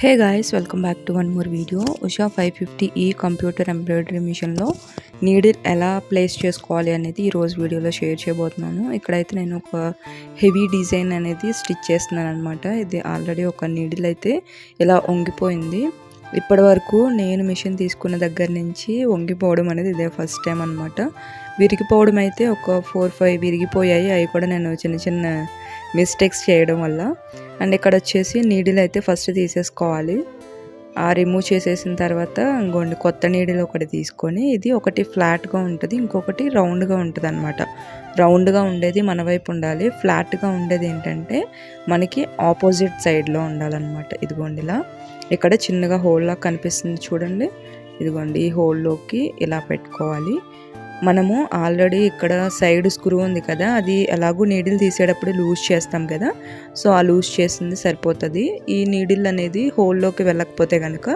Hey guys, welcome back to one more video. Usha 550E computer embroidery మిషన్లో needle ఎలా place చేసుకోవాలి అనేది ఈరోజు వీడియోలో షేర్ చేయబోతున్నాను. ఇక్కడైతే నేను ఒక హెవీ డిజైన్ అనేది స్టిచ్ చేస్తున్నాను అనమాట. ఇది ఆల్రెడీ ఒక నీడిల్ అయితే ఇలా వంగిపోయింది. ఇప్పటి వరకు నేను మిషన్ తీసుకున్న దగ్గర నుంచి వంగిపోవడం అనేది ఇదే ఫస్ట్ టైం అనమాట. విరిగిపోవడం అయితే ఒక 4-5 విరిగిపోయాయి. అవి కూడా నేను చిన్న చిన్న మిస్టేక్స్ చేయడం వల్ల. అండ్ ఇక్కడ వచ్చేసి నీడిల్ అయితే ఫస్ట్ తీసేసుకోవాలి. రిమూవ్ చేసేసిన తర్వాత ఇంకోండి కొత్త నీడిల్ ఒకటి తీసుకొని, ఇది ఒకటి ఫ్లాట్గా ఉంటుంది, ఇంకొకటి రౌండ్గా ఉంటుంది అనమాట. రౌండ్గా ఉండేది మన వైపు ఉండాలి, ఫ్లాట్గా ఉండేది ఏంటంటే మనకి ఆపోజిట్ సైడ్లో ఉండాలన్నమాట. ఇదిగోండి ఇలా ఇక్కడ చిన్నగా హోల్లా కనిపిస్తుంది చూడండి. ఇదిగోండి ఈ హోల్లోకి ఇలా పెట్టుకోవాలి. మనము ఆల్రెడీ ఇక్కడ సైడ్ స్క్రూ ఉంది కదా, అది ఎలాగూ నీడిల్ తీసేటప్పుడు లూజ్ చేస్తాం కదా, సో ఆ లూజ్ చేసింది సరిపోతుంది. ఈ నీడిల్ అనేది హోల్లోకి వెళ్ళకపోతే కనుక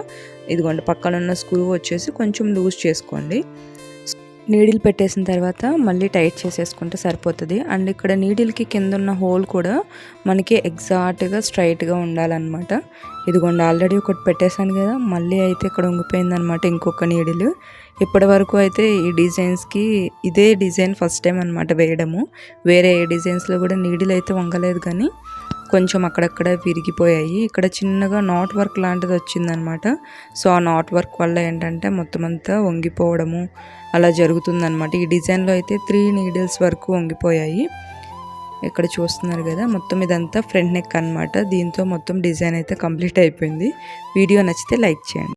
ఇదిగోండి పక్కన ఉన్న స్క్రూ వచ్చేసి కొంచెం లూజ్ చేసుకోండి. నీడిల్ పెట్టేసిన తర్వాత మళ్ళీ టైట్ చేసేసుకుంటే సరిపోతుంది. అండ్ ఇక్కడ నీడిల్కి కింద ఉన్న హోల్ కూడా మనకి ఎగ్జాక్ట్గా స్ట్రైట్గా ఉండాలన్నమాట. ఇదిగోండి ఆల్రెడీ ఒకటి పెట్టేశాను కదా, మళ్ళీ అయితే ఇక్కడ ఉంగిపోయిందనమాట ఇంకొక నీడిల్. ఇప్పటి వరకు అయితే ఈ డిజైన్స్కి ఇదే డిజైన్ ఫస్ట్ టైం అనమాట వేయడము. వేరే ఏ డిజైన్స్లో కూడా నీడిల్ అయితే వంగలేదు, కానీ కొంచెం అక్కడక్కడ విరిగిపోయాయి. ఇక్కడ చిన్నగా నాట్ వర్క్ లాంటిది వచ్చిందనమాట. సో ఆ నాట్ వర్క్ వల్ల ఏంటంటే మొత్తం అంతా వంగిపోవడము అలా జరుగుతుందనమాట. ఈ డిజైన్లో అయితే 3 నీడిల్స్ వరకు వంగిపోయాయి. ఇక్కడ చూస్తున్నారు కదా, మొత్తం ఇదంతా ఫ్రంట్ నెక్ అనమాట. దీంతో మొత్తం డిజైన్ అయితే కంప్లీట్ అయిపోయింది. వీడియో నచ్చితే లైక్ చేయండి.